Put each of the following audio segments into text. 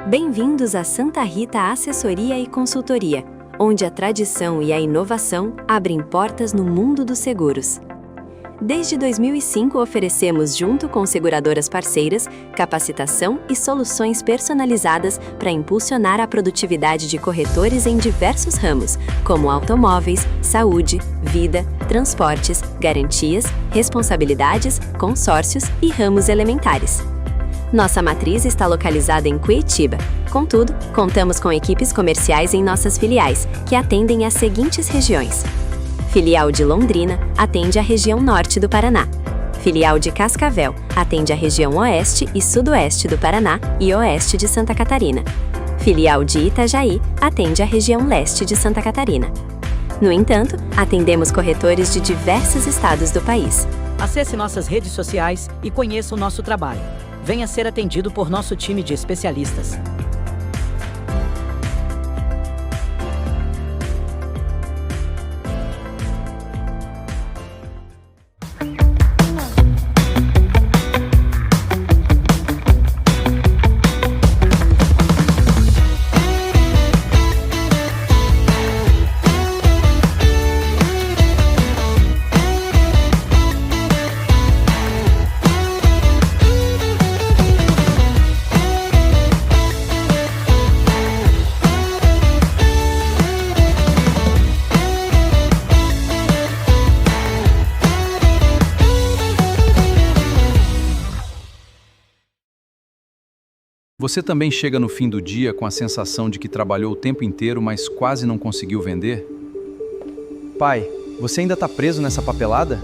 Bem-vindos a Santa Rita Assessoria e Consultoria, onde a tradição e a inovação abrem portas no mundo dos seguros. Desde 2005 oferecemos, junto com seguradoras parceiras, capacitação e soluções personalizadas para impulsionar a produtividade de corretores em diversos ramos, como automóveis, saúde, vida, transportes, garantias, responsabilidades, consórcios e ramos elementares. Nossa matriz está localizada em Curitiba. Contudo, contamos com equipes comerciais em nossas filiais, que atendem as seguintes regiões. Filial de Londrina atende a região norte do Paraná. Filial de Cascavel atende a região oeste e sudoeste do Paraná e oeste de Santa Catarina. Filial de Itajaí atende a região leste de Santa Catarina. No entanto, atendemos corretores de diversos estados do país. Acesse nossas redes sociais e conheça o nosso trabalho. Venha ser atendido por nosso time de especialistas. Você também chega no fim do dia com a sensação de que trabalhou o tempo inteiro, mas quase não conseguiu vender? Pai, você ainda está preso nessa papelada?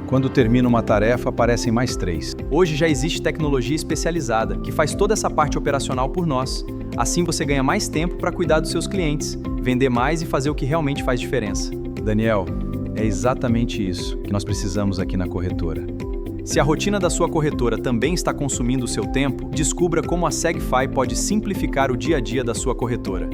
Quando termina uma tarefa, aparecem mais 3. Hoje já existe tecnologia especializada, que faz toda essa parte operacional por nós. Assim você ganha mais tempo para cuidar dos seus clientes, vender mais e fazer o que realmente faz diferença. Daniel, é exatamente isso que nós precisamos aqui na corretora. Se a rotina da sua corretora também está consumindo o seu tempo, descubra como a Segfy pode simplificar o dia a dia da sua corretora.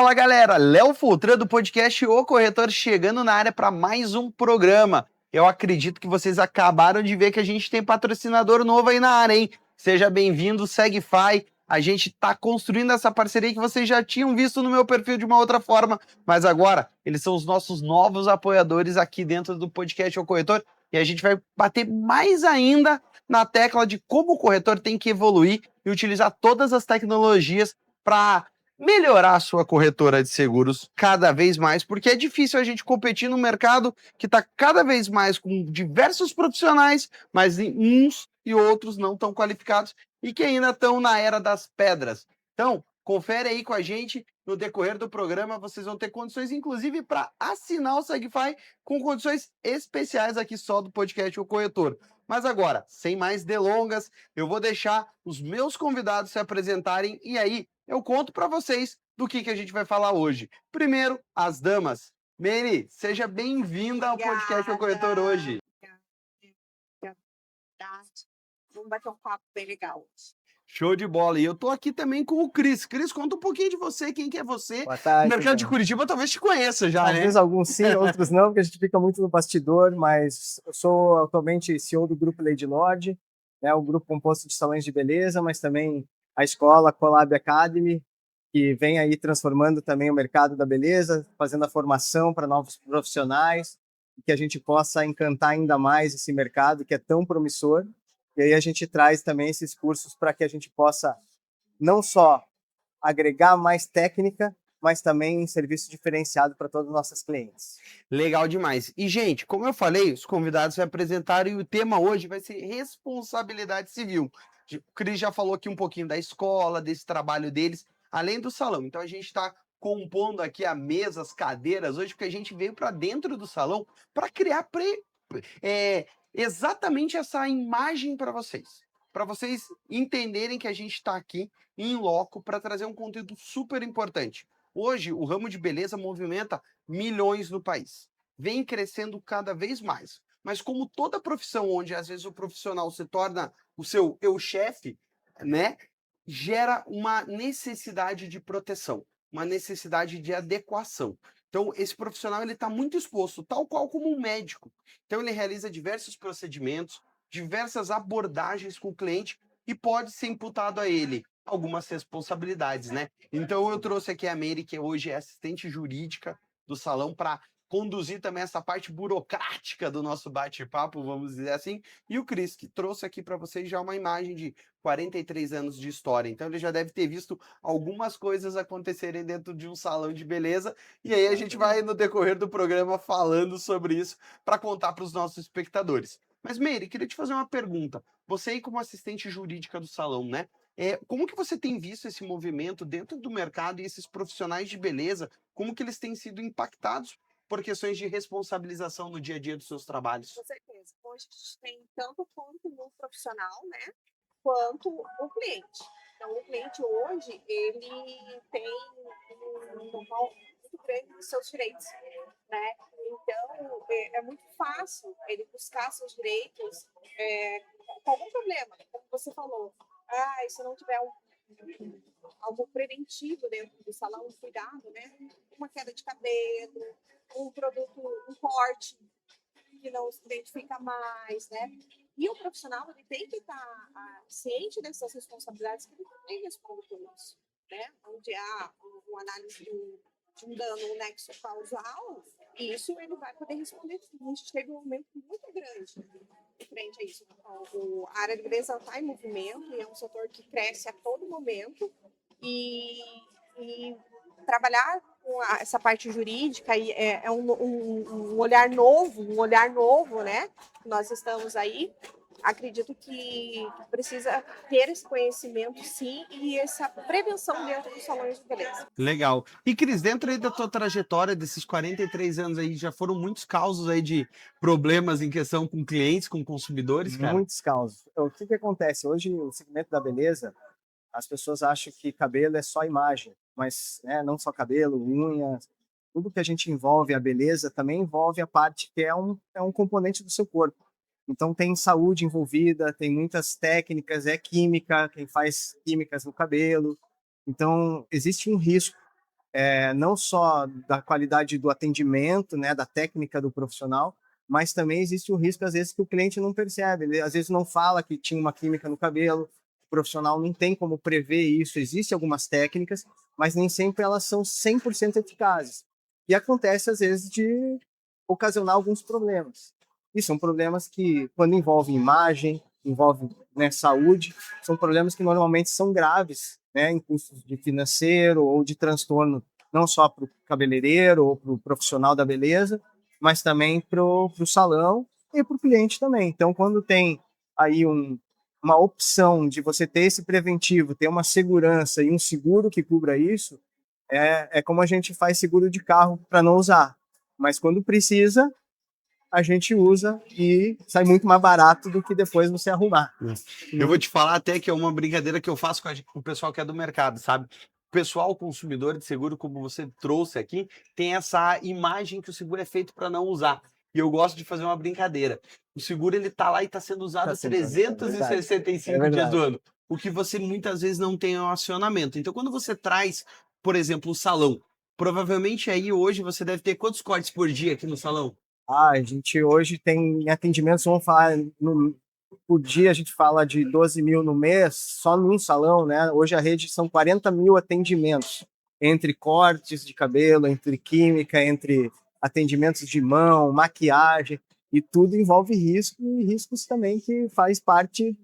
Fala galera, Léo Fultran do podcast O Corretor chegando na área para mais um programa. Eu acredito que vocês acabaram de ver que a gente tem patrocinador novo aí na área, hein? Seja bem-vindo, Segfy. A gente está construindo essa parceria que vocês já tinham visto no meu perfil de uma outra forma, mas agora eles são os nossos novos apoiadores aqui dentro do podcast O Corretor e a gente vai bater mais ainda na tecla de como o corretor tem que evoluir e utilizar todas as tecnologias para melhorar a sua corretora de seguros cada vez mais, porque é difícil a gente competir no mercado que está cada vez mais com diversos profissionais, mas uns e outros não tão qualificados e que ainda estão na era das pedras. Então, confere aí com a gente no decorrer do programa, vocês vão ter condições, inclusive, para assinar o Segfy com condições especiais aqui só do podcast O Corretor. Mas agora, sem mais delongas, eu vou deixar os meus convidados se apresentarem e aí eu conto para vocês do que a gente vai falar hoje. Primeiro, as damas. Mary, seja bem-vinda ao podcast O Corretor hoje. Vamos bater um papo bem legal hoje. Show de bola. E eu tô aqui também com o Cris. Cris, conta um pouquinho de você, quem que é você? Boa tarde. O mercado de Curitiba talvez te conheça já, Talvez né? alguns sim, outros não, porque a gente fica muito no bastidor, mas eu sou atualmente CEO do Grupo Lady Lodge, né, um grupo composto de salões de beleza, mas também a escola Colab Academy, que vem aí transformando também o mercado da beleza, fazendo a formação para novos profissionais, e que a gente possa encantar ainda mais esse mercado que é tão promissor. E aí a gente traz também esses cursos para que a gente possa não só agregar mais técnica, mas também um serviço diferenciado para todos os nossos clientes. Legal demais. E, gente, como eu falei, os convidados se apresentaram e o tema hoje vai ser responsabilidade civil. O Cris já falou aqui um pouquinho da escola, desse trabalho deles, além do salão. Então, a gente está compondo aqui a mesa, as cadeiras hoje, porque a gente veio para dentro do salão para criar exatamente essa imagem para vocês entenderem que a gente está aqui em loco para trazer um conteúdo super importante. Hoje, o ramo de beleza movimenta milhões no país. vem crescendo cada vez mais. Mas como toda profissão onde às vezes o profissional se torna o seu eu-chefe, né, gera uma necessidade de proteção, uma necessidade de adequação. Então, esse profissional ele está muito exposto, tal qual como um médico. Então, ele realiza diversos procedimentos, diversas abordagens com o cliente e pode ser imputado a ele algumas responsabilidades, né? Então, eu trouxe aqui a Meire, que hoje é assistente jurídica do salão, para conduzir também essa parte burocrática do nosso bate-papo, vamos dizer assim, e o Cris, que trouxe aqui para vocês já uma imagem de 43 anos de história. Então, ele já deve ter visto algumas coisas acontecerem dentro de um salão de beleza, e aí a gente vai, no decorrer do programa, falando sobre isso para contar para os nossos espectadores. Mas, Meire, queria te fazer uma pergunta. Você aí como assistente jurídica do salão, né? Como que você tem visto esse movimento dentro do mercado e esses profissionais de beleza, como que eles têm sido impactados por questões de responsabilização no dia a dia dos seus trabalhos? Com certeza. Hoje a gente tem tanto o ponto no profissional, né, quanto o cliente. Então, o cliente hoje, ele tem um know-how muito grande dos seus direitos, né? Então, é muito fácil ele buscar seus direitos com algum problema, como você falou. Ah, se não tiver algo preventivo dentro do salão, um cuidado, né? Uma queda de cabelo, um produto, um corte que não se identifica mais, né? E o profissional ele tem que estar ciente dessas responsabilidades que ele tem responde por isso, né? Onde há uma análise de um dano, um nexo causal, isso ele vai poder responder. A gente teve um momento muito grande frente a isso. Então, a área de beleza está em movimento e é um setor que cresce a todo momento e trabalhar com essa parte jurídica é um olhar novo, né? Nós estamos aí. Acredito que precisa ter esse conhecimento, sim, e essa prevenção dentro dos salões de beleza. Legal. E Cris, dentro aí da tua trajetória desses 43 anos aí, já foram muitos causos aí de problemas em questão com clientes, com consumidores, cara? Muitos causos. Então, o que acontece? Hoje, o segmento da beleza, as pessoas acham que cabelo é só imagem, mas né, não só cabelo, unhas, tudo que a gente envolve a beleza também envolve a parte que é um componente do seu corpo. Então tem saúde envolvida, tem muitas técnicas, é química, quem faz químicas no cabelo. Então existe um risco, não só da qualidade do atendimento, né, da técnica do profissional, mas também existe o risco às vezes que o cliente não percebe, ele às vezes não fala que tinha uma química no cabelo, o profissional não tem como prever isso, existem algumas técnicas, mas nem sempre elas são 100% eficazes. E acontece às vezes de ocasionar alguns problemas. E são problemas que, quando envolvem imagem, envolvem né, saúde, são problemas que normalmente são graves, né, em custos de financeiro ou de transtorno, não só para o cabeleireiro ou para o profissional da beleza, mas também para o salão e para o cliente também. Então, quando tem aí uma opção de você ter esse preventivo, ter uma segurança e um seguro que cubra isso, é como a gente faz seguro de carro para não usar. Mas quando precisa, a gente usa e sai muito mais barato do que depois você arrumar. Eu vou te falar até que é uma brincadeira que eu faço com o pessoal que é do mercado, sabe? O pessoal consumidor de seguro, como você trouxe aqui, tem essa imagem que o seguro é feito para não usar. E eu gosto de fazer uma brincadeira. O seguro ele tá lá e está sendo usado 365 dias do ano. O que você muitas vezes não tem é um acionamento. Então, quando você traz, por exemplo, o salão, provavelmente aí hoje você deve ter quantos cortes por dia aqui no salão? A gente hoje tem atendimentos, vamos falar, por dia a gente fala de 12 mil no mês, só num salão, né? Hoje a rede são 40 mil atendimentos, entre cortes de cabelo, entre química, entre atendimentos de mão, maquiagem, e tudo envolve risco, e riscos também que faz parte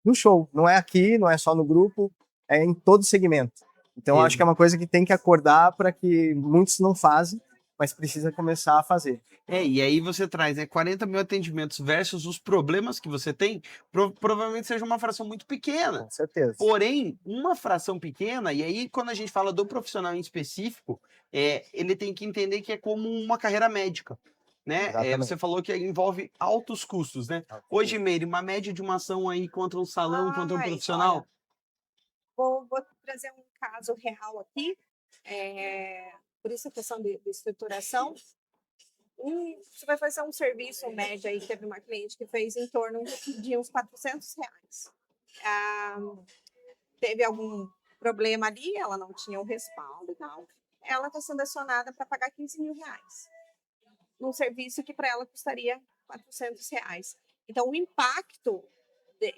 do show. Não é aqui, não é só no grupo, é em todo segmento. Então, acho que é uma coisa que tem que acordar para que muitos não fazem, mas precisa começar a fazer. E aí você traz 40 mil atendimentos versus os problemas que você tem, provavelmente seja uma fração muito pequena. Com certeza. Porém, uma fração pequena, e aí quando a gente fala do profissional em específico, ele tem que entender que é como uma carreira médica. Né? Você falou que envolve altos custos, né? Hoje, Meire, uma média de uma ação aí contra um salão, contra um profissional? Olha, vou trazer um caso real aqui, por isso a questão de estruturação. Você vai fazer um serviço médio aí, teve uma cliente que fez em torno de uns R$ 400. Ah, teve algum problema ali, ela não tinha o respaldo e tal. Ela está sendo acionada para pagar R$ 15.000 num serviço que para ela custaria R$ 400. Então, o impacto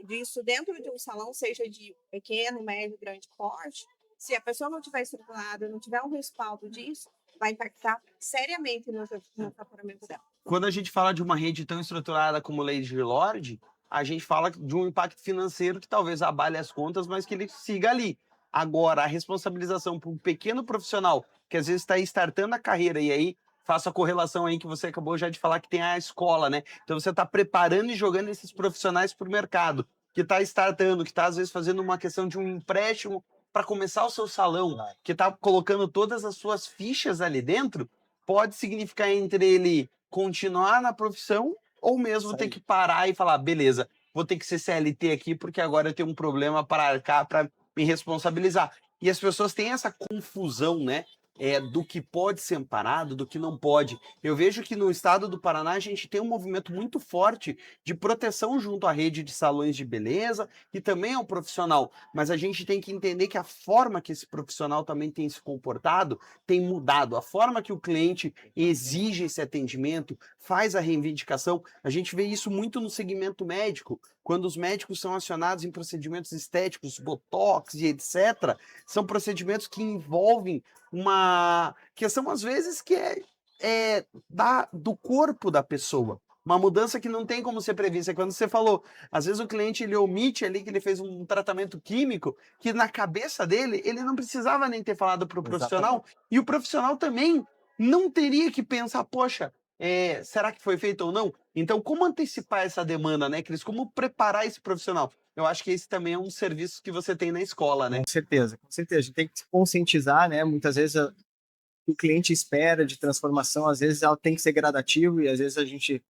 disso dentro de um salão, seja de pequeno, médio, grande porte, se a pessoa não tiver estruturada, não tiver um respaldo disso, vai impactar seriamente no faturamento dela. Quando a gente fala de uma rede tão estruturada como Lady Lord, a gente fala de um impacto financeiro que talvez abale as contas, mas que ele siga ali. Agora, a responsabilização para um pequeno profissional que às vezes está startando a carreira e aí faço a correlação aí que você acabou já de falar que tem a escola, né? Então você está preparando e jogando esses profissionais para o mercado, que está startando, que está às vezes fazendo uma questão de um empréstimo para começar o seu salão, que está colocando todas as suas fichas ali dentro, pode significar entre ele continuar na profissão ou mesmo ter que parar e falar, beleza, vou ter que ser CLT aqui porque agora eu tenho um problema para arcar, para me responsabilizar. E as pessoas têm essa confusão, né? Do que pode ser amparado, do que não pode. Eu vejo que no estado do Paraná a gente tem um movimento muito forte de proteção junto à rede de salões de beleza, que também é um profissional, mas a gente tem que entender que a forma que esse profissional também tem se comportado tem mudado. A forma que o cliente exige esse atendimento, faz a reivindicação. A gente vê isso muito no segmento médico, quando os médicos são acionados em procedimentos estéticos, botox e etc., são procedimentos que envolvem uma questão, às vezes, que do corpo da pessoa. Uma mudança que não tem como ser prevista. Quando você falou, às vezes o cliente ele omite ali que ele fez um tratamento químico, que na cabeça dele, ele não precisava nem ter falado para o profissional, e o profissional também não teria que pensar, poxa, será que foi feito ou não? Então, como antecipar essa demanda, né, Cris? Como preparar esse profissional? Eu acho que esse também é um serviço que você tem na escola, né? Com certeza, com certeza. A gente tem que se conscientizar, né? Muitas vezes o que o cliente espera de transformação, às vezes ela tem que ser gradativo e às vezes a gente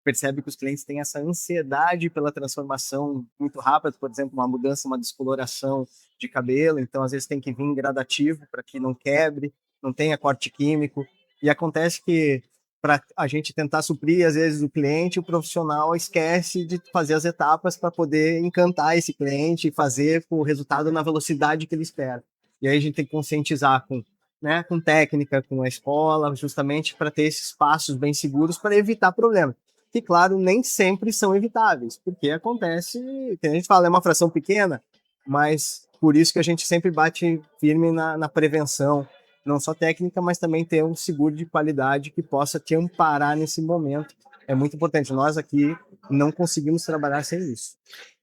percebe que os clientes têm essa ansiedade pela transformação muito rápida, por exemplo, uma mudança, uma descoloração de cabelo, então às vezes tem que vir gradativo para que não quebre, não tenha corte químico, e acontece que para a gente tentar suprir, às vezes, o cliente, o profissional esquece de fazer as etapas para poder encantar esse cliente e fazer com o resultado na velocidade que ele espera. E aí a gente tem que conscientizar com técnica, com a escola, justamente para ter esses passos bem seguros para evitar problemas. Que, claro, nem sempre são evitáveis, porque acontece, que a gente fala, é uma fração pequena, mas por isso que a gente sempre bate firme na prevenção, não só técnica, mas também ter um seguro de qualidade que possa te amparar nesse momento. É muito importante. Nós aqui não conseguimos trabalhar sem isso.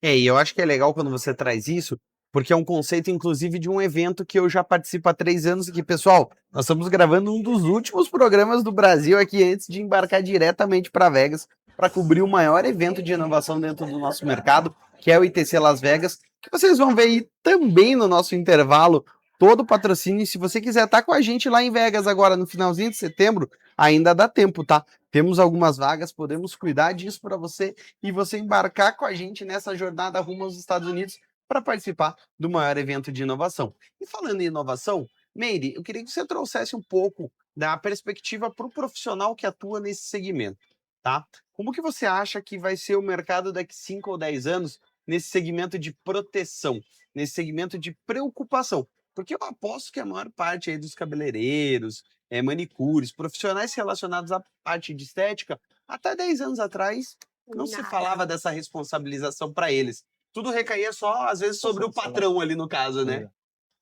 E eu acho que é legal quando você traz isso, porque é um conceito, inclusive, de um evento que eu já participo há 3 anos aqui. Pessoal, nós estamos gravando um dos últimos programas do Brasil aqui antes de embarcar diretamente para Vegas para cobrir o maior evento de inovação dentro do nosso mercado, que é o ITC Las Vegas, que vocês vão ver aí também no nosso intervalo todo o patrocínio. E se você quiser estar com a gente lá em Vegas agora, no finalzinho de setembro, ainda dá tempo, tá? Temos algumas vagas, podemos cuidar disso para você e você embarcar com a gente nessa jornada rumo aos Estados Unidos para participar do maior evento de inovação. E falando em inovação, Meire, eu queria que você trouxesse um pouco da perspectiva para o profissional que atua nesse segmento, tá? Como que você acha que vai ser o mercado daqui 5 ou 10 anos nesse segmento de proteção, nesse segmento de preocupação? Porque eu aposto que a maior parte aí dos cabeleireiros, manicures, profissionais relacionados à parte de estética, até 10 anos atrás, não se falava dessa responsabilização para eles. Tudo recaía só, às vezes, sobre o patrão ali no caso, né?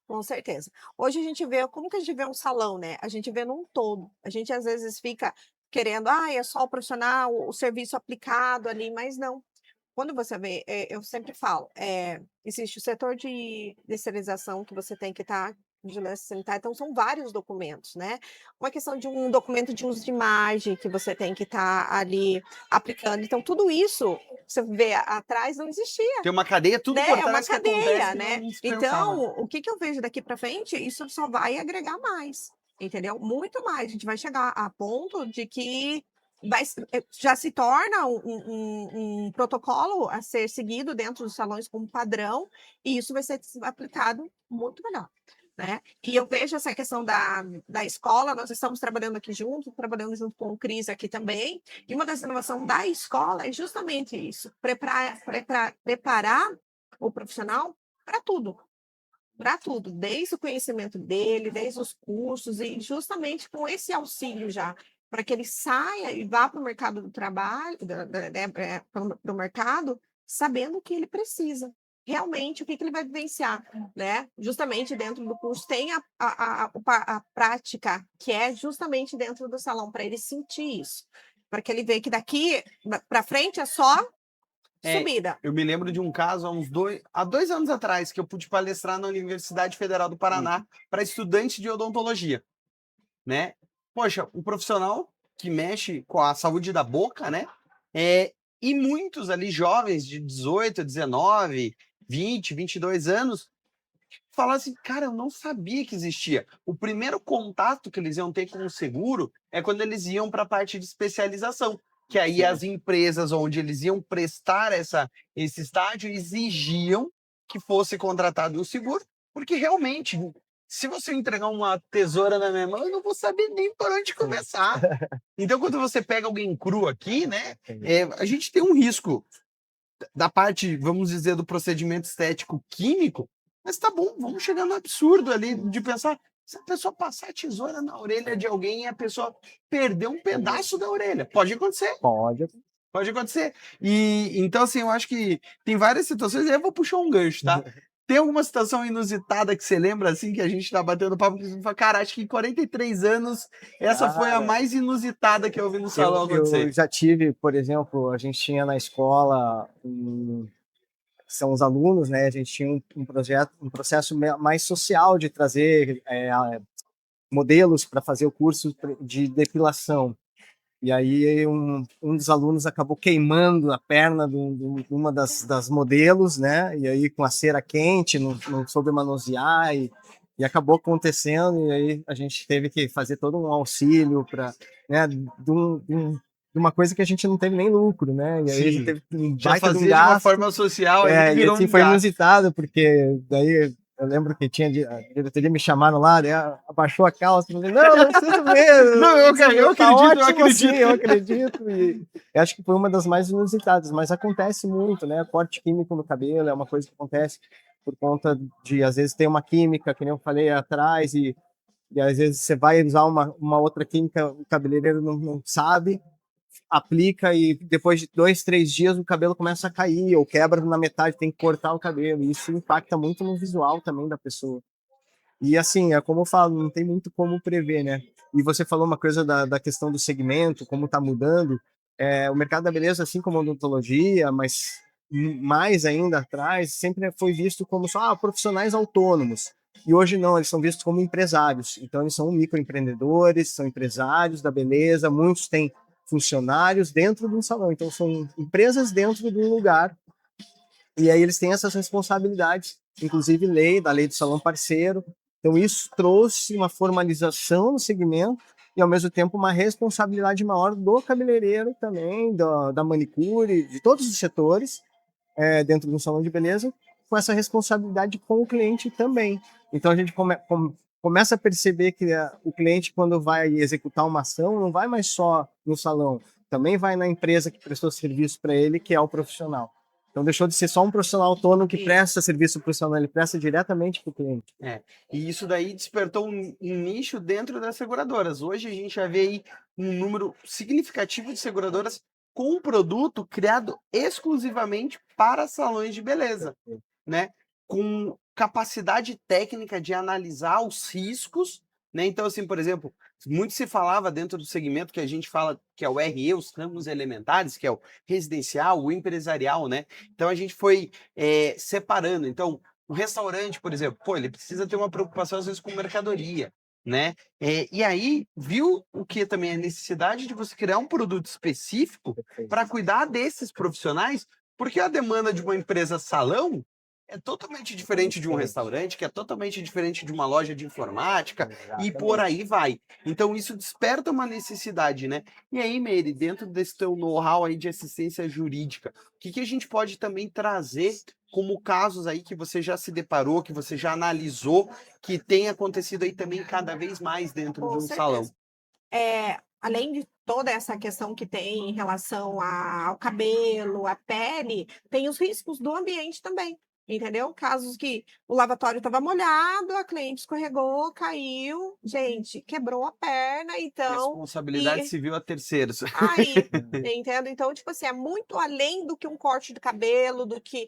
Com certeza. Hoje a gente vê, como que a gente vê um salão, né? A gente vê num todo. A gente às vezes fica querendo, é só o profissional, o serviço aplicado ali, mas não. Quando você vê, eu sempre falo, existe o setor de esterilização que você tem que estar vigilância sanitária, então são vários documentos, né? Uma questão de um documento de uso de imagem que você tem que estar ali aplicando. Então, tudo isso, você vê atrás, não existia. Tem uma cadeia, tudo Né? por É uma trás que cadeia, acontece, né? não se Então, pensava. o que eu vejo daqui para frente, isso só vai agregar mais, entendeu? Muito mais. A gente vai chegar a ponto de que já se torna um protocolo a ser seguido dentro dos salões como padrão, e isso vai ser aplicado muito melhor. né? E eu vejo essa questão da escola, nós estamos trabalhando aqui junto, trabalhando junto com o Cris aqui também, e uma das inovações da escola é justamente isso, preparar o profissional para tudo, desde o conhecimento dele, desde os cursos, e justamente com esse auxílio já, para que ele saia e vá para o mercado do trabalho, para o mercado, sabendo o que ele precisa, realmente o que ele vai vivenciar, né? Justamente dentro do curso tem a prática, que é justamente dentro do salão, para ele sentir isso, para que ele veja que daqui para frente é só subida. Eu me lembro de um caso há 2 anos atrás, que eu pude palestrar na Universidade Federal do Paraná para estudantes de odontologia, né? Poxa, um profissional que mexe com a saúde da boca, né? E muitos ali jovens de 18, 19, 20, 22 anos falaram assim, cara, eu não sabia que existia. O primeiro contato que eles iam ter com o seguro é quando eles iam para a parte de especialização, que aí as empresas onde eles iam prestar esse estágio exigiam que fosse contratado um seguro, porque realmente, se você entregar uma tesoura na minha mão, eu não vou saber nem por onde começar. Então, quando você pega alguém cru aqui, né, a gente tem um risco da parte, vamos dizer, do procedimento estético químico, mas tá bom, vamos chegar no absurdo ali de pensar, se a pessoa passar a tesoura na orelha de alguém e a pessoa perder um pedaço da orelha, pode acontecer. Pode acontecer. E então, assim, eu acho que tem várias situações, e aí eu vou puxar um gancho, tá? Tem alguma situação inusitada que você lembra, assim, que a gente tá batendo papo, que você fala, cara, acho que em 43 anos, essa foi a mais inusitada que eu vi no salão acontecer. Eu já tive, por exemplo, a gente tinha na escola, são os alunos, né? A gente tinha um processo mais social de trazer modelos para fazer o curso de depilação. E aí um dos alunos acabou queimando a perna de uma das modelos, né? E aí com a cera quente, não soube manusear e acabou acontecendo. E aí a gente teve que fazer todo um auxílio para, né? De uma coisa que a gente não teve nem lucro, né? E aí a gente teve um Já baita de um fazia de gasto. uma forma social, aí E virou assim, um foi gasto. inusitado, porque daí eu lembro que a diretoria me chamaram lá, daí abaixou a calça, e falei, não preciso mesmo. Não, eu acredito, tá eu ótimo acredito. assim, eu acredito. E eu acho que foi uma das mais inusitadas, mas acontece muito, né? Corte químico no cabelo é uma coisa que acontece por conta de, às vezes, tem uma química, que nem eu falei atrás, e às vezes você vai usar uma outra química, o cabeleireiro não sabe, aplica e depois de 2, 3 dias o cabelo começa a cair ou quebra na metade, tem que cortar o cabelo. Isso impacta muito no visual também da pessoa. E assim, é como eu falo, não tem muito como prever, né? E você falou uma coisa da questão do segmento, como está mudando. O mercado da beleza, assim como a odontologia, mas mais ainda atrás, sempre foi visto como só profissionais autônomos. E hoje não, eles são vistos como empresários. Então eles são microempreendedores, são empresários da beleza, muitos têm funcionários dentro de um salão. Então são empresas dentro de um lugar. E aí eles têm essas responsabilidades, inclusive da lei do salão parceiro. Então isso trouxe uma formalização no segmento e ao mesmo tempo uma responsabilidade maior do cabeleireiro também, da manicure, de todos os setores dentro de um salão de beleza, com essa responsabilidade com o cliente também. Então a gente começa a perceber que o cliente, quando vai executar uma ação, não vai mais só no salão, também vai na empresa que prestou serviço para ele, que é o profissional. Então deixou de ser só um profissional autônomo que presta serviço profissional, ele presta diretamente para o cliente. E isso daí despertou um nicho dentro das seguradoras. Hoje a gente já vê aí um número significativo de seguradoras com um produto criado exclusivamente para salões de beleza, né? Com capacidade técnica de analisar os riscos, né? Então, assim, por exemplo, muito se falava dentro do segmento que a gente fala que é o RE, os ramos elementares, que é o residencial, o empresarial, né? Então a gente foi separando. Então, o restaurante, por exemplo, ele precisa ter uma preocupação às vezes com mercadoria, né? E aí viu o que também é a necessidade de você criar um produto específico para cuidar desses profissionais, porque a demanda de uma empresa salão é totalmente diferente de um restaurante, que é totalmente diferente de uma loja de informática, e por aí vai. Então isso desperta uma necessidade, né? E aí, Meire, dentro desse teu know-how aí de assistência jurídica, o que a gente pode também trazer como casos aí que você já se deparou, que você já analisou, que tem acontecido aí também cada vez mais dentro de um salão? Além de toda essa questão que tem em relação ao cabelo, à pele, tem os riscos do ambiente também, entendeu? Casos que o lavatório estava molhado, a cliente escorregou, caiu, gente, quebrou a perna, então... Responsabilidade civil a terceiros. Aí, entendo? Então, tipo assim, é muito além do que um corte de cabelo, do que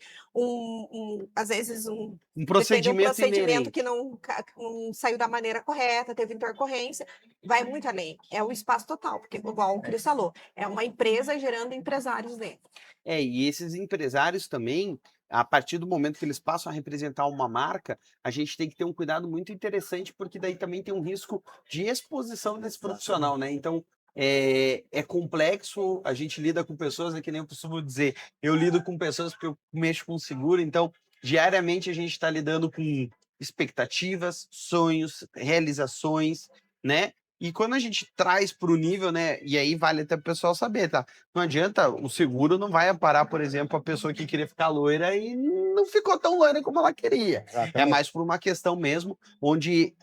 às vezes Um depende procedimento de um procedimento inerente. que não saiu da maneira correta, teve intercorrência, vai muito além. É o espaço total, porque, igual o Cris falou, é uma empresa gerando empresários dentro. E esses empresários também, a partir do momento que eles passam a representar uma marca, a gente tem que ter um cuidado muito interessante, porque daí também tem um risco de exposição desse profissional, né? Então, é complexo, a gente lida com pessoas, é que nem eu costumo dizer, eu lido com pessoas porque eu mexo com seguro, então, diariamente a gente está lidando com expectativas, sonhos, realizações, né? E quando a gente traz para o nível, né? E aí vale até o pessoal saber, tá? Não adianta, o seguro não vai amparar, por exemplo, a pessoa que queria ficar loira e não ficou tão loira como ela queria. Exatamente. É mais por uma questão mesmo, onde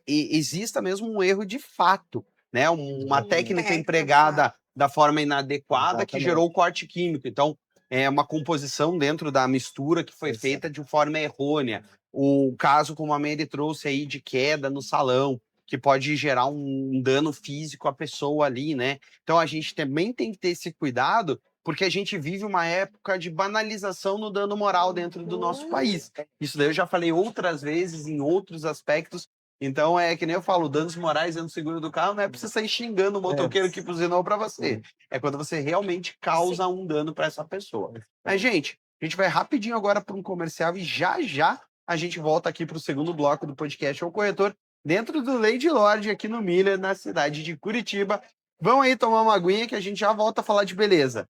exista mesmo um erro de fato, né? Uma técnica empregada da forma inadequada que gerou o corte químico. Então, é uma composição dentro da mistura que foi feita de forma errônea. O caso, como a Meire trouxe aí, de queda no salão, que pode gerar um dano físico à pessoa ali, né? Então a gente também tem que ter esse cuidado, porque a gente vive uma época de banalização no dano moral dentro do nosso país. Isso daí eu já falei outras vezes em outros aspectos. Então é que nem eu falo, danos morais dentro do seguro do carro não é pra você sair xingando o motoqueiro que buzinou para você. É quando você realmente causa um dano para essa pessoa. Mas, gente, a gente vai rapidinho agora para um comercial e já a gente volta aqui para o segundo bloco do podcast O Corretor, dentro do Lady Lorde, aqui no Miller, na cidade de Curitiba. Vão aí tomar uma aguinha que a gente já volta a falar de beleza.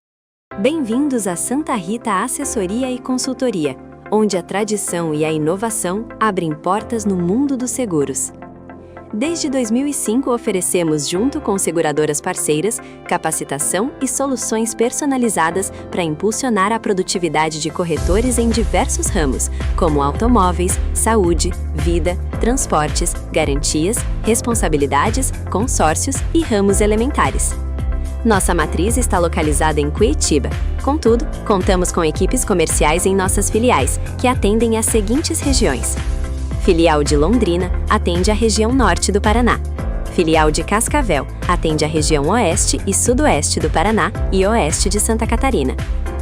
Bem-vindos a Santa Rita Assessoria e Consultoria, onde a tradição e a inovação abrem portas no mundo dos seguros. Desde 2005 oferecemos, junto com seguradoras parceiras, capacitação e soluções personalizadas para impulsionar a produtividade de corretores em diversos ramos, como automóveis, saúde, vida, transportes, garantias, responsabilidades, consórcios e ramos elementares. Nossa matriz está localizada em Curitiba. Contudo, contamos com equipes comerciais em nossas filiais, que atendem às seguintes regiões. Filial de Londrina atende a região norte do Paraná. Filial de Cascavel atende a região oeste e sudoeste do Paraná e oeste de Santa Catarina.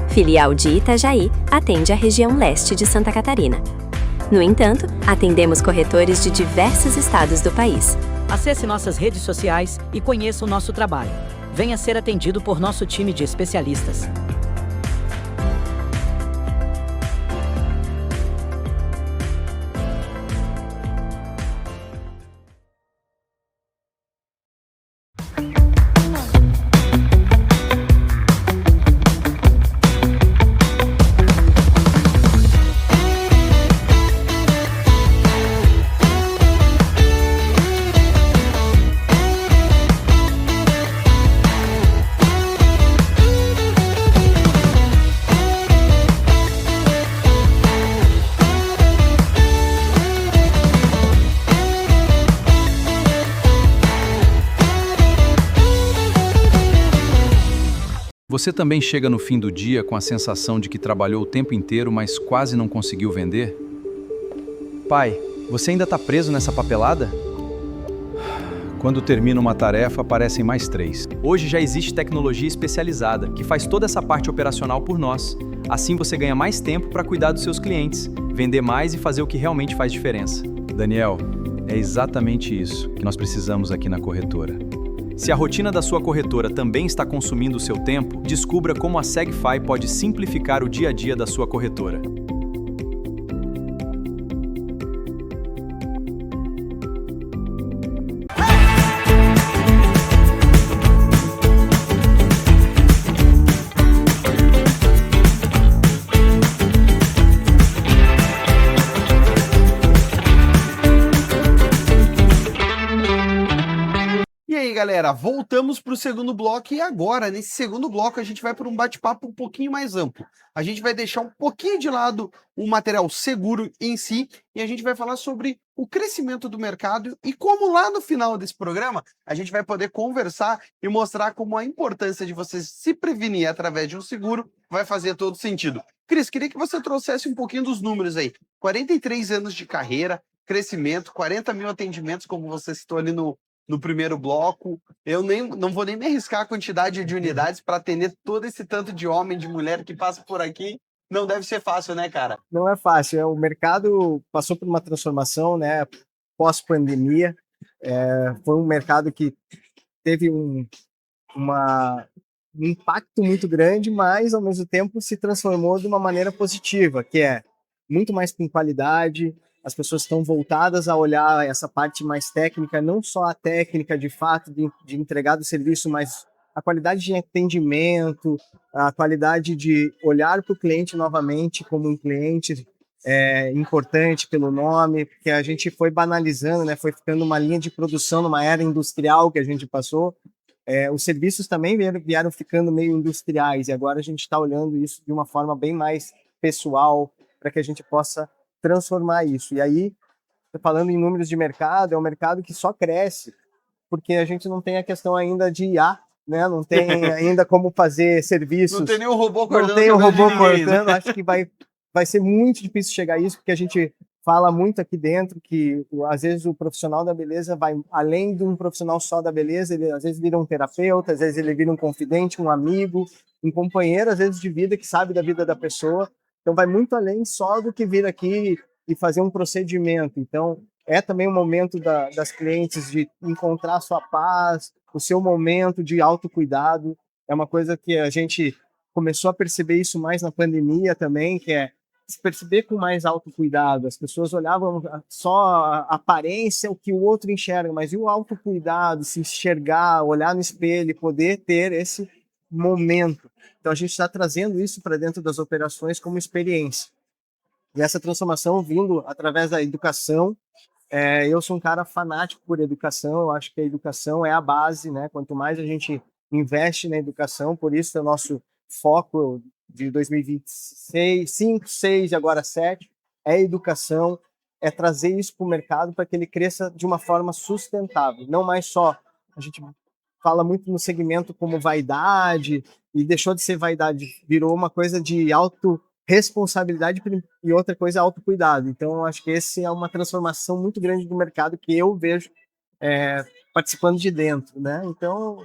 Filial de Itajaí atende a região leste de Santa Catarina. No entanto, atendemos corretores de diversos estados do país. Acesse nossas redes sociais e conheça o nosso trabalho. Venha ser atendido por nosso time de especialistas. Você também chega no fim do dia com a sensação de que trabalhou o tempo inteiro, mas quase não conseguiu vender? Pai, você ainda está preso nessa papelada? Quando termina uma tarefa, aparecem mais 3. Hoje já existe tecnologia especializada, que faz toda essa parte operacional por nós. Assim você ganha mais tempo para cuidar dos seus clientes, vender mais e fazer o que realmente faz diferença. Daniel, é exatamente isso que nós precisamos aqui na corretora. Se a rotina da sua corretora também está consumindo o seu tempo, descubra como a Segfy pode simplificar o dia a dia da sua corretora. galera, voltamos para o segundo bloco e agora, nesse segundo bloco, a gente vai para um bate-papo um pouquinho mais amplo. A gente vai deixar um pouquinho de lado o material seguro em si e a gente vai falar sobre o crescimento do mercado e como lá no final desse programa a gente vai poder conversar e mostrar como a importância de você se prevenir através de um seguro vai fazer todo sentido. Cris, queria que você trouxesse um pouquinho dos números aí. 43 anos de carreira, crescimento, 40 mil atendimentos, como você citou ali no primeiro bloco. Eu não vou nem me arriscar a quantidade de unidades para atender todo esse tanto de homem, de mulher que passa por aqui. Não deve ser fácil, né, cara? Não é fácil. O mercado passou por uma transformação, né, pós-pandemia. Foi um mercado que teve um impacto muito grande, mas, ao mesmo tempo, se transformou de uma maneira positiva, que é muito mais com qualidade. As pessoas estão voltadas a olhar essa parte mais técnica, não só a técnica de fato de entregar do serviço, mas a qualidade de atendimento, a qualidade de olhar para o cliente novamente como um cliente importante pelo nome, porque a gente foi banalizando, né? Foi ficando uma linha de produção numa era industrial que a gente passou. Os serviços também vieram ficando meio industriais e agora a gente está olhando isso de uma forma bem mais pessoal para que a gente possa transformar isso. E aí, falando em números de mercado, é um mercado que só cresce, porque a gente não tem a questão ainda de IA, né? Não tem ainda como fazer serviços. Não tem nem o robô cortando. Não tem o robô cortando. Acho que vai ser muito difícil chegar a isso, porque a gente fala muito aqui dentro que, às vezes, o profissional da beleza vai além de um profissional só da beleza, ele às vezes vira um terapeuta, às vezes ele vira um confidente, um amigo, um companheiro, às vezes, de vida, que sabe da vida da pessoa. Então, vai muito além só do que vir aqui e fazer um procedimento. Então, é também o momento das clientes de encontrar sua paz, o seu momento de autocuidado. É uma coisa que a gente começou a perceber isso mais na pandemia também, que é se perceber com mais autocuidado. As pessoas olhavam só a aparência, o que o outro enxerga, mas e o autocuidado, se enxergar, olhar no espelho e poder ter esse momento. Então, a gente está trazendo isso para dentro das operações como experiência. E essa transformação vindo através da educação. Eu sou um cara fanático por educação, eu acho que a educação é a base, né? Quanto mais a gente investe na educação, por isso é o nosso foco de 2026, 5, 6 e agora 7, é educação, é trazer isso para o mercado para que ele cresça de uma forma sustentável, não mais só, a gente fala muito no segmento como vaidade, e deixou de ser vaidade, virou uma coisa de autorresponsabilidade e outra coisa é autocuidado. Então, acho que essa é uma transformação muito grande do mercado que eu vejo participando de dentro, né? Então,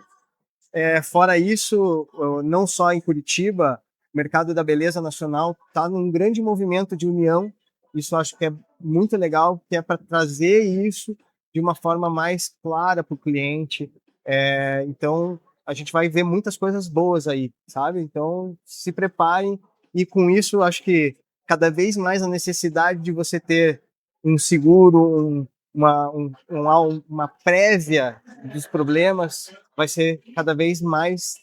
fora isso, não só em Curitiba, o mercado da beleza nacional está num grande movimento de união. Isso acho que é muito legal, que é para trazer isso de uma forma mais clara para o cliente. Então, a gente vai ver muitas coisas boas aí, sabe? Então, se preparem. E com isso, acho que cada vez mais a necessidade de você ter um seguro, uma prévia dos problemas, vai ser cada vez mais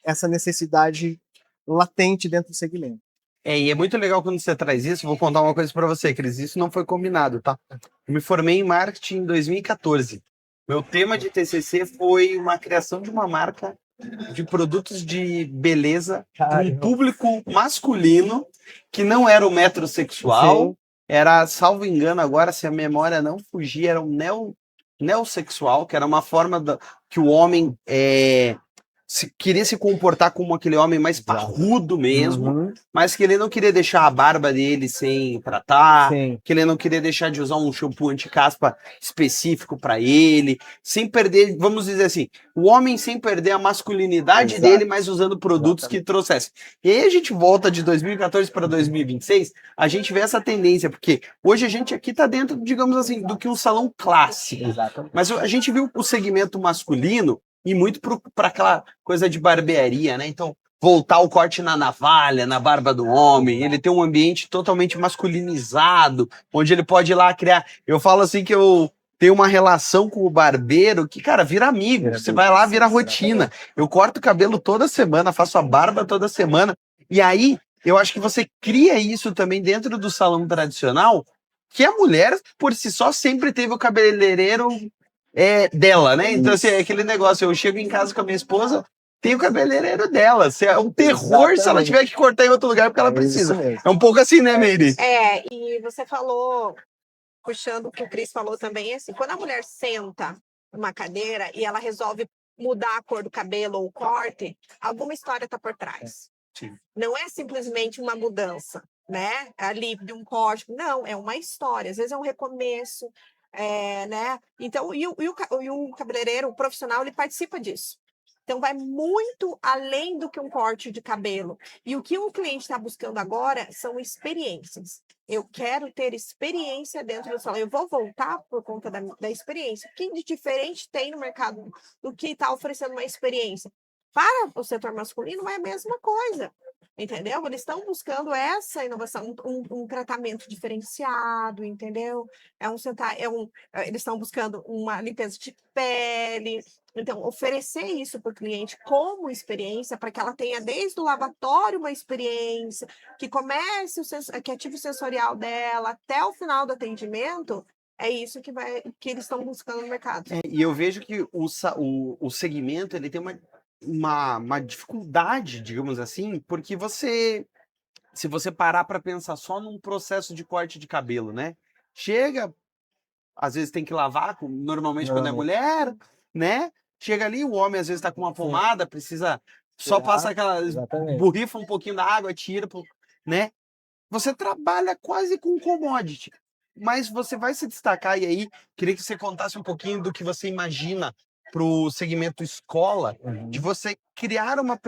essa necessidade latente dentro do segmento. E é muito legal quando você traz isso. Vou contar uma coisa para você, Cris. Isso não foi combinado, tá? Eu me formei em marketing em 2014. Meu tema de TCC foi uma criação de uma marca de produtos de beleza para um público masculino que não era o metrosexual. Sim. Era, salvo engano agora, se a memória não fugir, era um neossexual, que era uma forma que o homem queria se comportar como aquele homem mais parrudo mesmo, mas que ele não queria deixar a barba dele sem tratar, que ele não queria deixar de usar um shampoo anti-caspa específico para ele, sem perder, vamos dizer assim, o homem sem perder a masculinidade dele, mas usando produtos que trouxessem. E aí a gente volta de 2014 para 2026, a gente vê essa tendência, porque hoje a gente aqui está dentro, digamos assim, do que um salão clássico. Mas a gente viu o segmento masculino e muito para aquela coisa de barbearia, né? Então, voltar o corte na navalha, na barba do homem, ele tem um ambiente totalmente masculinizado, onde ele pode ir lá criar. Eu falo assim que eu tenho uma relação com o barbeiro que, cara, vira amigo. Você vai lá, vira rotina. Eu corto o cabelo toda semana, faço a barba toda semana. E aí, eu acho que você cria isso também dentro do salão tradicional, que a mulher, por si só, sempre teve o cabeleireiro é dela, né? Então, assim, é aquele negócio, eu chego em casa com a minha esposa, tem o cabeleireiro dela. Assim, é um terror se ela Exatamente. tiver que cortar em outro lugar porque ela É isso precisa. mesmo. É um pouco assim, né, Meire? E você falou, puxando o que o Cris falou também, é assim, quando a mulher senta numa cadeira e ela resolve mudar a cor do cabelo ou o corte, alguma história está por trás. Sim. Não é simplesmente uma mudança, né? Ali de um corte. Não, é uma história. Às vezes é um recomeço, né? Então, e o cabeleireiro, o profissional, ele participa disso. Então, vai muito além do que um corte de cabelo. E o que o cliente está buscando agora são experiências. Eu quero ter experiência dentro do salão. Eu vou voltar por conta da experiência. O que de diferente tem no mercado do que está oferecendo uma experiência? Para o setor masculino é a mesma coisa, entendeu? Eles estão buscando essa inovação, um tratamento diferenciado, entendeu? Eles estão buscando uma limpeza de pele. Então, oferecer isso para o cliente como experiência, para que ela tenha desde o lavatório uma experiência, que comece que ative o sensorial dela até o final do atendimento, é isso que eles estão buscando no mercado. E eu vejo que o segmento ele tem uma dificuldade, digamos assim, porque se você parar para pensar só num processo de corte de cabelo, né? Chega, às vezes tem que lavar, normalmente quando é mulher, né? Chega ali, o homem às vezes está com uma pomada, precisa só Tirar, passar aquela, exatamente. borrifa um pouquinho da água, tira, né? Você trabalha quase com commodity, mas você vai se destacar, e aí queria que você contasse um pouquinho do que você imagina para o segmento escola, de você criar uma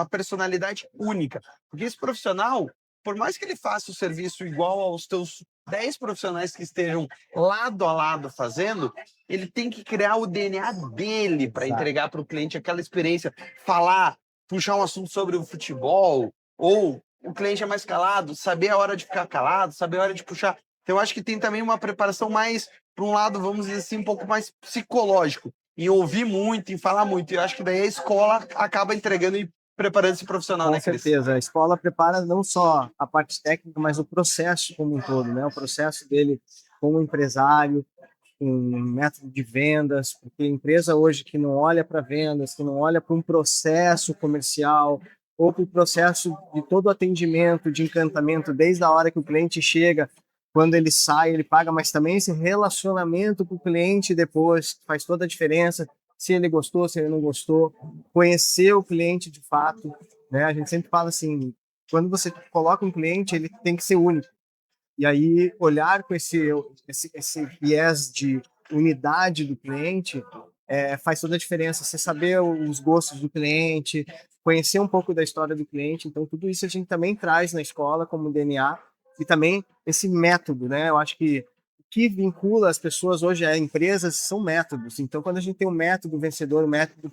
personalidade única. Porque esse profissional, por mais que ele faça o serviço igual aos teus 10 profissionais que estejam lado a lado fazendo, ele tem que criar o DNA dele para entregar para o cliente aquela experiência, falar, puxar um assunto sobre o futebol, ou o cliente é mais calado, saber a hora de ficar calado, saber a hora de puxar. Então, eu acho que tem também uma preparação mais, para um lado, vamos dizer assim, um pouco mais psicológico, em ouvir muito, em falar muito. E eu acho que daí a escola acaba entregando e preparando esse profissional, Com né, Cris? certeza, a escola prepara não só a parte técnica, mas o processo como um todo, né? O processo dele como empresário, com método de vendas, porque a empresa hoje que não olha para vendas, que não olha para um processo comercial ou para o processo de todo o atendimento, de encantamento, desde a hora que o cliente chega, quando ele sai, ele paga, mas também esse relacionamento com o cliente depois faz toda a diferença, se ele gostou, se ele não gostou, conhecer o cliente de fato, né? A gente sempre fala assim, quando você coloca um cliente, ele tem que ser único. E aí, olhar com esse viés de unidade do cliente faz toda a diferença. Você saber os gostos do cliente, conhecer um pouco da história do cliente. Então, tudo isso a gente também traz na escola como DNA e também esse método, né? Eu acho que o que vincula as pessoas hoje a empresas são métodos. Então, quando a gente tem um método vencedor, um método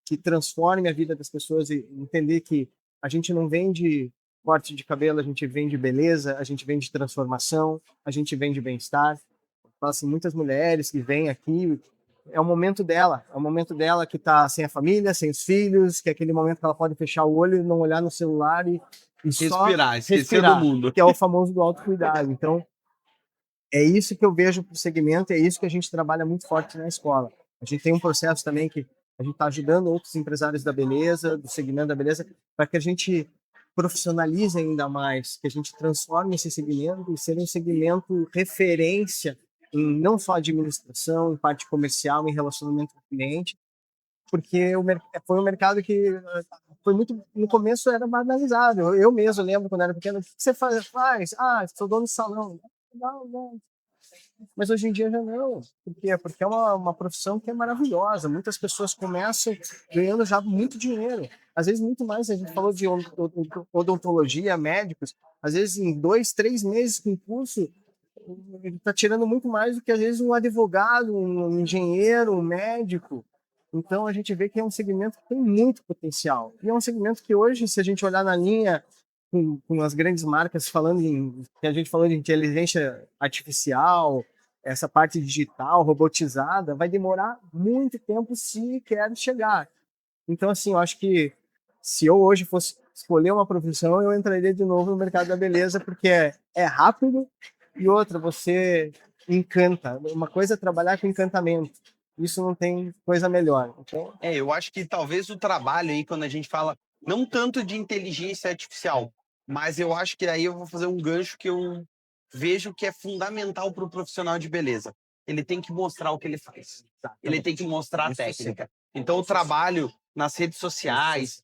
que transforme a vida das pessoas e entender que a gente não vende corte de cabelo, a gente vende beleza, a gente vende transformação, a gente vende bem-estar. Assim, muitas mulheres que vêm aqui, é o momento dela que está sem a família, sem os filhos, que é aquele momento que ela pode fechar o olho e não olhar no celular e só esquecer do mundo. que é o famoso do autocuidado. Então, é isso que eu vejo para o segmento, é isso que a gente trabalha muito forte na escola. A gente tem um processo também que a gente está ajudando outros empresários da beleza, do segmento da beleza, para que a gente profissionalize ainda mais, que a gente transforme esse segmento e ser um segmento referência em não só administração, em parte comercial, em relacionamento com o cliente, porque foi um mercado que foi muito, no começo era banalizado. Eu mesmo lembro quando era pequeno, o que você faz? Ah, sou dono de salão. Não. Mas hoje em dia já não. Por quê? Porque é uma profissão que é maravilhosa. Muitas pessoas começam ganhando já muito dinheiro. Às vezes muito mais. A gente falou de odontologia, médicos. Às vezes em 2, 3 meses com curso, ele está tirando muito mais do que às vezes um advogado, um engenheiro, um médico. Então a gente vê que é um segmento que tem muito potencial. E é um segmento que hoje, se a gente olhar na linha com as grandes marcas que a gente falou de inteligência artificial, essa parte digital, robotizada, vai demorar muito tempo se quer chegar. Então, assim, eu acho que se eu hoje fosse escolher uma profissão, eu entraria de novo no mercado da beleza, porque é rápido e outra, você encanta. Uma coisa é trabalhar com encantamento. Isso não tem coisa melhor. Então, Eu acho que talvez o trabalho aí, quando a gente fala não tanto de inteligência artificial, mas eu acho que aí eu vou fazer um gancho que eu vejo que é fundamental para o profissional de beleza. Ele tem que mostrar o que ele faz. Ele tem que mostrar a Isso sim. técnica. Então, o trabalho nas redes sociais,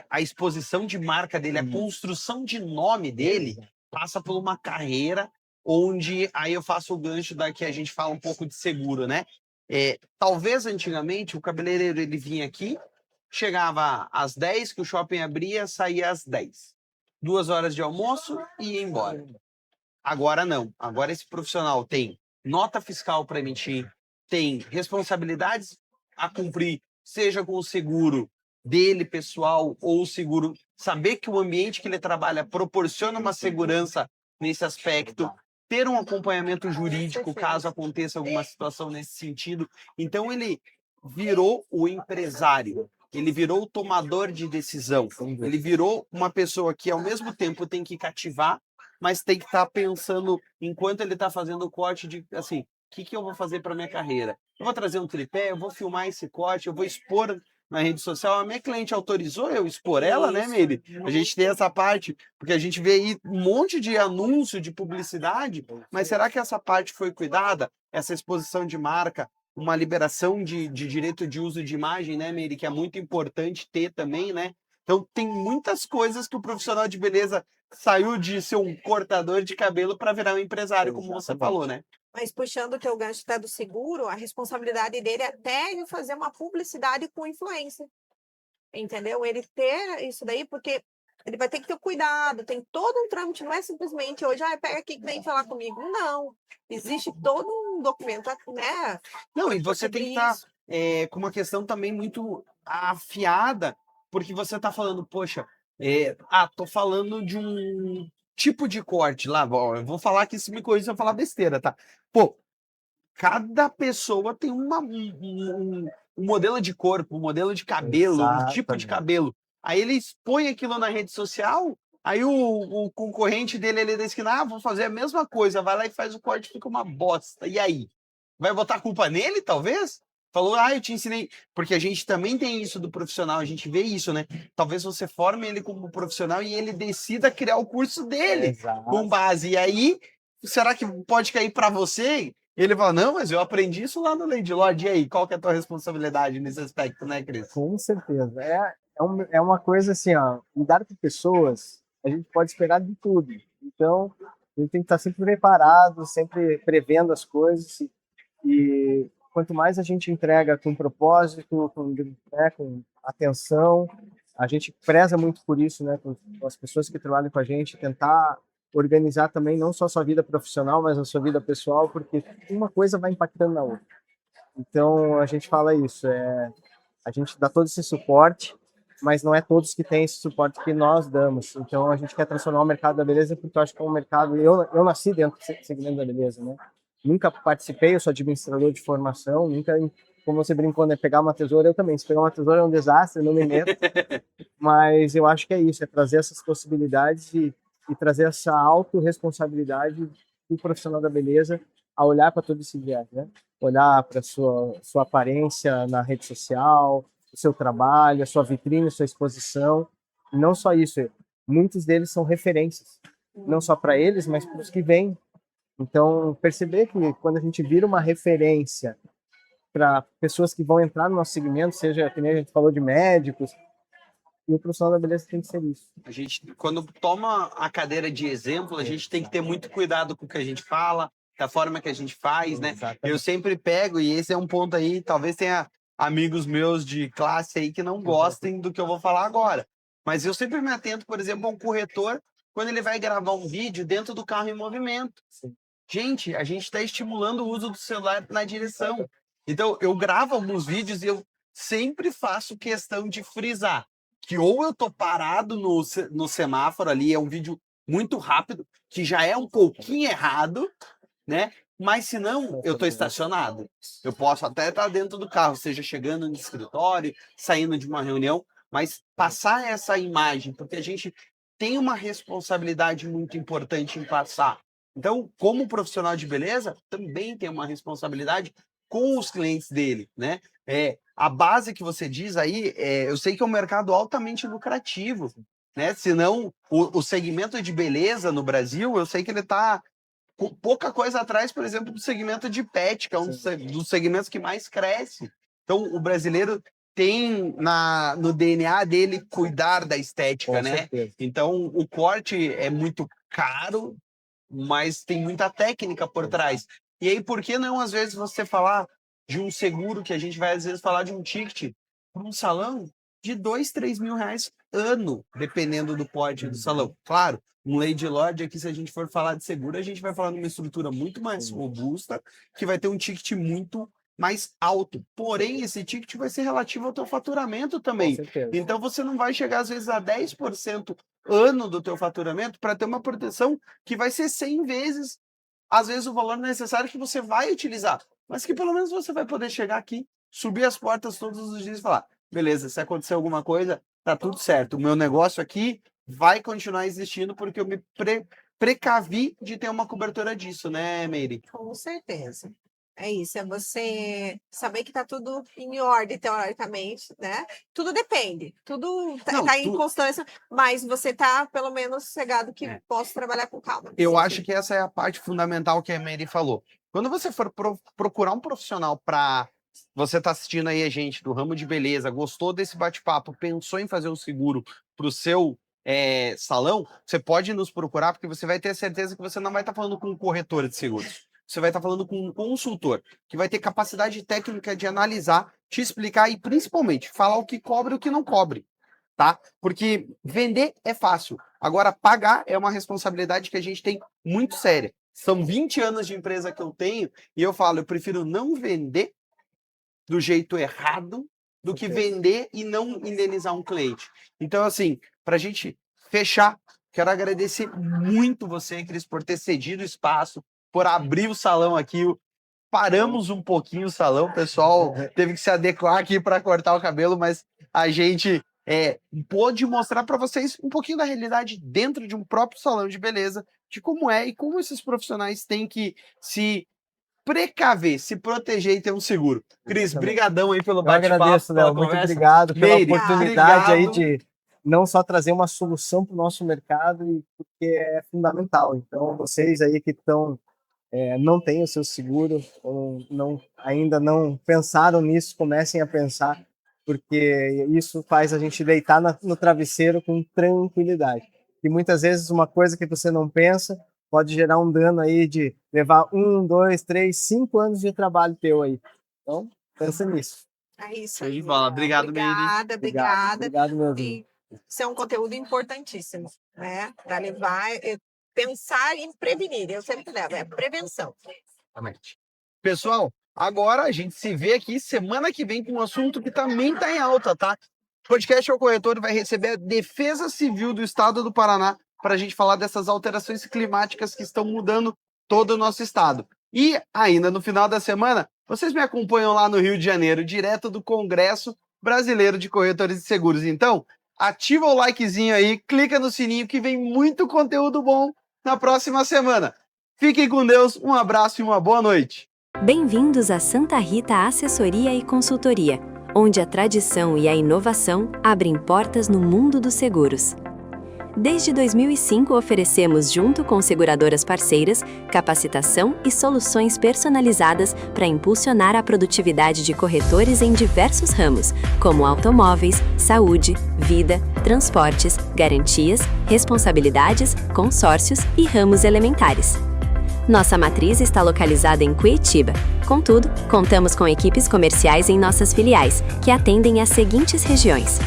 a exposição de marca dele, a construção de nome dele, passa por uma carreira onde aí eu faço o gancho da que a gente fala um pouco de seguro, né? Talvez antigamente o cabeleireiro ele vinha aqui, chegava às 10 que o shopping abria, saía às 10. 2 horas de almoço e ia embora. Agora não. Agora esse profissional tem nota fiscal para emitir, tem responsabilidades a cumprir, seja com o seguro dele pessoal ou o seguro, saber que o ambiente que ele trabalha proporciona uma segurança nesse aspecto, ter um acompanhamento jurídico caso aconteça alguma situação nesse sentido. Então ele virou o empresário, ele virou o tomador de decisão, ele virou uma pessoa que ao mesmo tempo tem que cativar, mas tem que estar pensando enquanto ele está fazendo o corte de assim, o que eu vou fazer para minha carreira? Eu vou trazer um tripé, eu vou filmar esse corte, eu vou expor na rede social. A minha cliente autorizou eu expor ela, né, Meire? A gente tem essa parte, porque a gente vê aí um monte de anúncio de publicidade, mas será que essa parte foi cuidada? Essa exposição de marca, uma liberação de direito de uso de imagem, né, Meire? Que é muito importante ter também, né? Então tem muitas coisas que o profissional de beleza saiu de ser um cortador de cabelo para virar um empresário, como você falou, né? Mas puxando o teu gancho até do seguro, a responsabilidade dele é até de fazer uma publicidade com influência. Entendeu? Ele ter isso daí, porque ele vai ter que ter cuidado, tem todo um trâmite, não é simplesmente hoje, pega aqui que vem falar comigo. Não. Existe todo um documento, né? Não, e você tem que estar isso. com uma questão também muito afiada, porque você está falando, poxa, tô falando de um tipo de corte lá, eu vou falar que se me corrija se eu falar besteira, tá? Pô, cada pessoa tem um modelo de corpo, um modelo de cabelo, um tipo de exatamente. cabelo. Aí ele expõe aquilo na rede social, aí o concorrente dele ali da esquina, vou fazer a mesma coisa, vai lá e faz o corte, fica uma bosta. E aí? Vai botar a culpa nele, talvez? Falou, eu te ensinei. Porque a gente também tem isso do profissional, a gente vê isso, né? Talvez você forme ele como profissional e ele decida criar o curso dele Exato. com base. E aí, será que pode cair para você? Ele fala, não, mas eu aprendi isso lá no Lady Lodge. E aí, qual que é a tua responsabilidade nesse aspecto, né, Cris? Com certeza. É uma coisa assim, ó, lidar com pessoas, a gente pode esperar de tudo. Então, a gente tem que estar sempre preparado, sempre prevendo as coisas. E quanto mais a gente entrega com propósito, com atenção, a gente preza muito por isso, né, com as pessoas que trabalham com a gente, tentar organizar também não só a sua vida profissional, mas a sua vida pessoal, porque uma coisa vai impactando na outra. Então, a gente fala isso, a gente dá todo esse suporte, mas não é todos que têm esse suporte que nós damos. Então, a gente quer transformar o mercado da beleza, porque eu acho que é um mercado... Eu nasci dentro do segmento da beleza, né? Nunca participei, eu sou administrador de formação, nunca, como você brincou, né? Pegar uma tesoura, eu também. Se pegar uma tesoura é um desastre, não me meto. Mas eu acho que é isso, é trazer essas possibilidades e trazer essa autorresponsabilidade do profissional da beleza a olhar para todo esse viés, né? Olhar para sua aparência na rede social, o seu trabalho, a sua vitrine, a sua exposição. E não só isso, muitos deles são referências, não só para eles, mas para os que vêm. Então, perceber que quando a gente vira uma referência para pessoas que vão entrar no nosso segmento, seja, que nem a gente falou, de médicos, e o profissional da beleza tem que ser isso. A gente, quando toma a cadeira de exemplo, a gente tem que ter muito cuidado com o que a gente fala, da forma que a gente faz, né? Exatamente. Eu sempre pego, e esse é um ponto aí, talvez tenha amigos meus de classe aí que não gostem do que eu vou falar agora. Mas eu sempre me atento, por exemplo, a um corretor, quando ele vai gravar um vídeo dentro do carro em movimento. Sim. Gente, a gente está estimulando o uso do celular na direção. Então, eu gravo alguns vídeos e eu sempre faço questão de frisar que ou eu tô parado no semáforo ali, é um vídeo muito rápido, que já é um pouquinho errado, né? Mas se não, eu tô estacionado. Eu posso até estar dentro do carro, seja chegando no escritório, saindo de uma reunião, mas passar essa imagem, porque a gente tem uma responsabilidade muito importante em passar Então, como profissional de beleza, também tem uma responsabilidade com os clientes dele, né? A base que você diz aí, eu sei que é um mercado altamente lucrativo, né? Senão, o segmento de beleza no Brasil, eu sei que ele está pouca coisa atrás, por exemplo, do segmento de pet, que é um dos segmentos que mais cresce. Então, o brasileiro tem no DNA dele cuidar da estética, Com né? certeza. Então, o corte é muito caro, mas tem muita técnica por trás. E aí, por que não, às vezes, você falar de um seguro, que a gente vai, às vezes, falar de um ticket para um salão de 2, 3 mil reais ano, dependendo do porte do salão. Claro, um Lady Lodge aqui, se a gente for falar de seguro, a gente vai falar numa estrutura muito mais robusta, que vai ter um ticket muito mais alto. Porém, esse ticket vai ser relativo ao teu faturamento também. Com certeza. Então, você não vai chegar, às vezes, a 10% ano do teu faturamento para ter uma proteção que vai ser 100 vezes, às vezes, o valor necessário que você vai utilizar. Mas que pelo menos você vai poder chegar aqui, subir as portas todos os dias e falar, beleza, se acontecer alguma coisa, tá tudo certo. O meu negócio aqui vai continuar existindo porque eu me precavi de ter uma cobertura disso, né, Meire? Com certeza. É isso, é você saber que está tudo em ordem, teoricamente, né? Tudo depende, tudo está em constância, mas você está, pelo menos, sossegado que posso trabalhar com calma. Eu acho que essa é a parte fundamental que a Meire falou. Quando você for procurar um profissional para... Você está assistindo aí a gente do ramo de beleza, gostou desse bate-papo, pensou em fazer um seguro para o seu salão, você pode nos procurar, porque você vai ter certeza que você não vai estar falando com um corretor de seguros. Você vai estar falando com um consultor, que vai ter capacidade técnica de analisar, te explicar e, principalmente, falar o que cobre e o que não cobre, tá? Porque vender é fácil. Agora, pagar é uma responsabilidade que a gente tem muito séria. São 20 anos de empresa que eu tenho e eu falo, eu prefiro não vender do jeito errado do que vender e não indenizar um cliente. Então, assim, para a gente fechar, quero agradecer muito você, Cris, por ter cedido o espaço, por abrir o salão aqui. Paramos um pouquinho o salão, o pessoal teve que se adequar aqui para cortar o cabelo, mas a gente pôde mostrar para vocês um pouquinho da realidade dentro de um próprio salão de beleza, de como é e como esses profissionais têm que se precaver, se proteger e ter um seguro. Cris, brigadão aí pelo bate-papo. Eu agradeço, Léo, muito obrigado pela Meire, oportunidade aí obrigado. de não só trazer uma solução para o nosso mercado, porque é fundamental. Então, vocês aí que estão não têm o seu seguro, ou ainda não pensaram nisso, comecem a pensar, porque isso faz a gente deitar no travesseiro com tranquilidade. E muitas vezes uma coisa que você não pensa pode gerar um dano aí de levar 1, 2, 3, 5 anos de trabalho teu aí. Então, pensa nisso. É isso Aí, aí. bola. Obrigado, Meire. Obrigada. Obrigado, meu amigo. Isso é um conteúdo importantíssimo, né? Para levar, pensar em prevenir. Eu sempre levo, é prevenção. Exatamente. Pessoal, agora a gente se vê aqui semana que vem com um assunto que também está em alta, tá? O podcast O Corretor vai receber a Defesa Civil do Estado do Paraná para a gente falar dessas alterações climáticas que estão mudando todo o nosso estado. E ainda no final da semana, vocês me acompanham lá no Rio de Janeiro, direto do Congresso Brasileiro de Corretores de Seguros. Então, ativa o likezinho aí, clica no sininho que vem muito conteúdo bom na próxima semana. Fiquem com Deus, um abraço e uma boa noite. Bem-vindos a Santa Rita Assessoria e Consultoria, onde a tradição e a inovação abrem portas no mundo dos seguros. Desde 2005, oferecemos, junto com seguradoras parceiras, capacitação e soluções personalizadas para impulsionar a produtividade de corretores em diversos ramos, como automóveis, saúde, vida, transportes, garantias, responsabilidades, consórcios e ramos elementares. Nossa matriz está localizada em Curitiba. Contudo, contamos com equipes comerciais em nossas filiais, que atendem as seguintes regiões.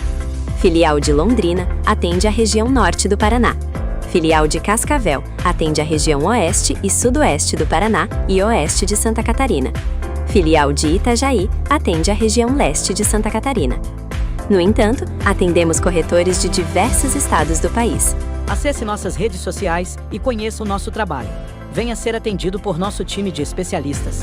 Filial de Londrina atende a região norte do Paraná. Filial de Cascavel atende a região oeste e sudoeste do Paraná e oeste de Santa Catarina. Filial de Itajaí atende a região leste de Santa Catarina. No entanto, atendemos corretores de diversos estados do país. Acesse nossas redes sociais e conheça o nosso trabalho. Venha ser atendido por nosso time de especialistas.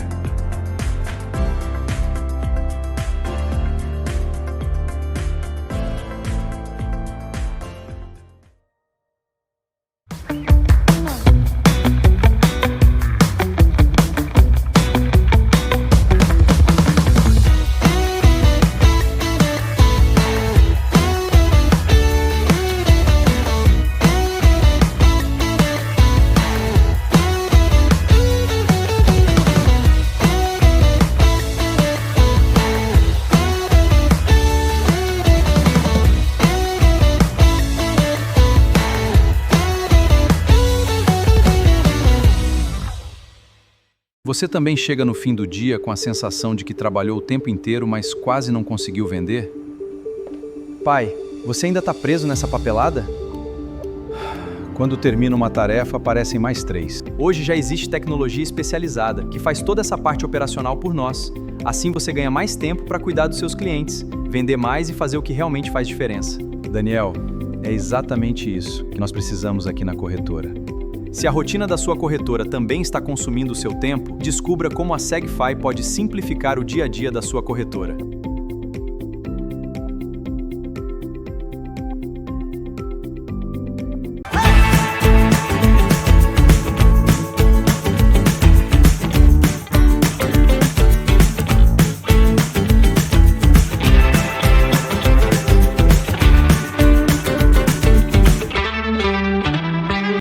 Você também chega no fim do dia com a sensação de que trabalhou o tempo inteiro, mas quase não conseguiu vender? Pai, você ainda está preso nessa papelada? Quando termina uma tarefa, aparecem mais 3. Hoje já existe tecnologia especializada, que faz toda essa parte operacional por nós. Assim você ganha mais tempo para cuidar dos seus clientes, vender mais e fazer o que realmente faz diferença. Daniel, é exatamente isso que nós precisamos aqui na corretora. Se a rotina da sua corretora também está consumindo o seu tempo, descubra como a SegFi pode simplificar o dia a dia da sua corretora.